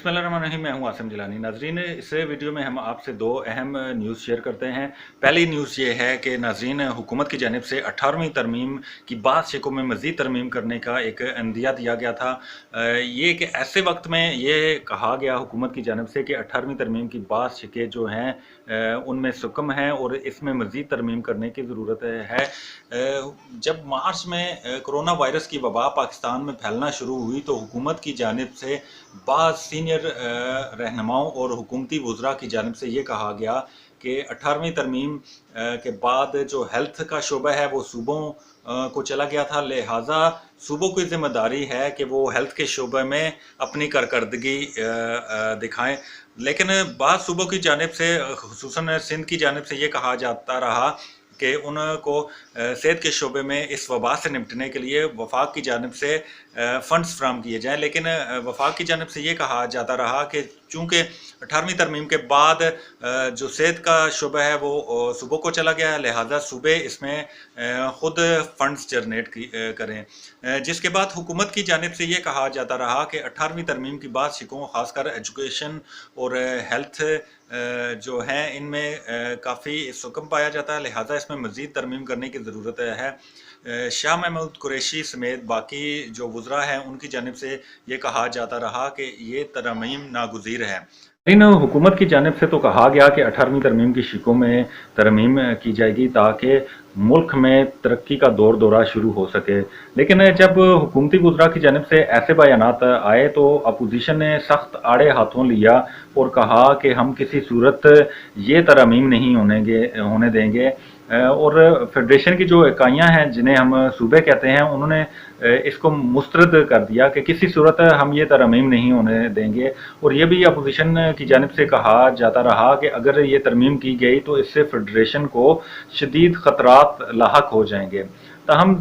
बिस्मिल्लाहिर्रहमानिर्रहीम। मैं हूं आसिम जिलानी। नाजरीन, इस वीडियो में हम आपसे दो अहम न्यूज़ शेयर करते हैं। पहली न्यूज़ ये है कि नाजरीन, हुकूमत की जानिब से 18वीं तरमीम की बाद शिकों में मज़ीद तरमीम करने का एक अंदिया दिया गया था। ये कि ऐसे वक्त में ये कहा गया हुकूमत की जानिब से कि 18वीं तरमीम की बाद शिकें जो हैं उनमें सुकम हैं और इसमें मज़ीद तरमीम करने की ज़रूरत है। जब मार्च में कोरोना वायरस की वबा पाकिस्तान में फैलना शुरू हुई तो हुकूमत की जानिब से बाद सीनियर रहनुमाओं और हुकूमती वज़रा की जानिब से ये कहा गया कि 18वीं तरमीम के बाद जो हेल्थ का शोबा है वो सूबों को चला गया था, लिहाजा सूबों की ज़िम्मेदारी है कि वो हेल्थ के शोबे में अपनी कारकर्दगी दिखाएं। लेकिन बाद सूबों की जानिब से, खुसूसन सिंध की जानिब से ये कहा जाता रहा कि उनको सेहत के शोबे में इस वबा से निपटने के लिए वफाक की जानिब से फ़ंड्स फ्राहम किए जाएँ। लेकिन वफाक की जानिब से ये कहा जाता रहा कि चूँकि 18वीं तरमीम के बाद जो सेहत का शोबा है वो सूबों को चला गया है, लिहाजा सूबे इसमें ख़ुद फ़ंड्स जनरेट करें। जिसके बाद हुकूमत की जानिब से ये कहा जाता रहा कि 18वीं तरमीम की बाद शिकों, ख़ासकर एजुकेशन और हेल्थ जो हैं इनमें काफ़ी सुकम पाया जाता है, लिहाजा इसमें मज़ीद तरमीम करने की ज़रूरत है। शाह महमूद कुरैशी समेत बाकी जो वज़रा हैं उनकी जानिब से ये कहा जाता रहा कि ये तरमीम नागुज़ीर है। इन हुकूमत की जानिब से तो कहा गया कि 18वीं तरमीम की शिकों में तरमीम की जाएगी ताकि मुल्क में तरक्की का दौर दौरा शुरू हो सके। लेकिन जब हुकूमती वज़रा की जानिब से ऐसे बयानात आए तो अपोजिशन ने सख्त आड़े हाथों लिया और कहा कि हम किसी सूरत ये तरमीम नहीं होने देंगे। और फेडरेशन की जो इकाइयाँ हैं जिन्हें हम सूबे कहते हैं, उन्होंने इसको मुस्तरद कर दिया कि किसी सूरत हम ये तरमीम नहीं होने देंगे। और ये भी अपोजिशन की जानिब से कहा जाता रहा कि अगर ये तरमीम की गई तो इससे फेडरेशन को शदीद ख़तरात लाहक हो जाएंगे। ताहम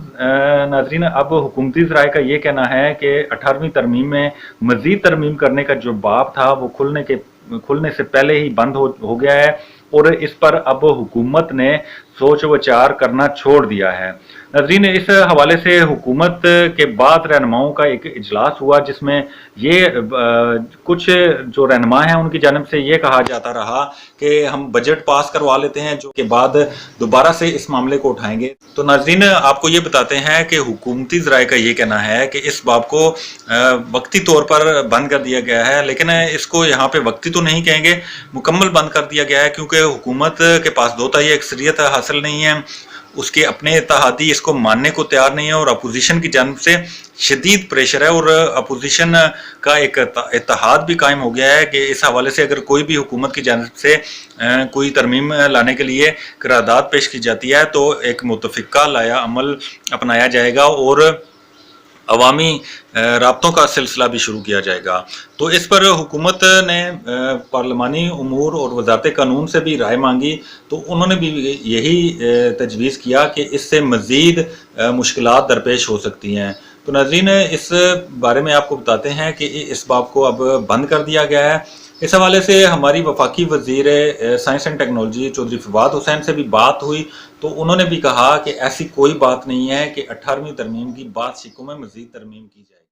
नाजरीन, अब हुकूमती ज़राए का ये कहना है कि 18वीं तरमीम में मज़ीद तरमीम करने का जो बाब था वो खुलने से पहले ही बंद हो गया है और इस पर अब हुकूमत ने सोच विचार करना छोड़ दिया है। नाज़रीन, इस हवाले से हुकूमत के बाद रहनुमाओं का एक इजलास हुआ जिसमें ये कुछ जो रहनुमा हैं उनकी जानिब से ये कहा जाता रहा कि हम बजट पास करवा लेते हैं, जो के बाद दोबारा से इस मामले को उठाएंगे। तो नाज़रीन, आपको ये बताते हैं कि हुकूमती ज़राए का ये कहना है कि इस बाब को वक्ती तौर पर बंद कर दिया गया है, लेकिन इसको यहाँ पे वक्ती तो नहीं कहेंगे, मुकम्मल बंद कर दिया गया है, क्योंकि हुकूमत के पास दो ताई अक्सरियत हासिल नहीं है, उसके अपने इत्तेहादी इसको मानने को तैयार नहीं है और अपोजिशन की जानिब से शदीद प्रेशर है और अपोजिशन का एक इत्तेहाद भी कायम हो गया है कि इस हवाले से अगर कोई भी हुकूमत की जानिब से कोई तरमीम लाने के लिए करारदाद पेश की जाती है तो एक मुतफ़िका लाया अमल अपनाया जाएगा और अवामी राब्तों का सिलसिला भी शुरू किया जाएगा। तो इस पर हुकूमत ने पार्लिमानी उमूर और वज़ारत कानून से भी राय मांगी, तो उन्होंने भी यही तजवीज़ किया कि इससे मज़ीद मुश्किलात दरपेश हो सकती हैं। तो नाज़रीन, इस बारे में आपको बताते हैं कि इस बाब को अब बंद कर दिया गया है। इस हवाले से हमारी वफाकी वज़ीर science and technology Chaudhry Fawad Hussain से भी बात हुई, तो उन्होंने भी कहा कि ऐसी कोई बात नहीं है कि 18वीं तरमीम की बाद शिकों में मज़ीद तरमीम की जाए।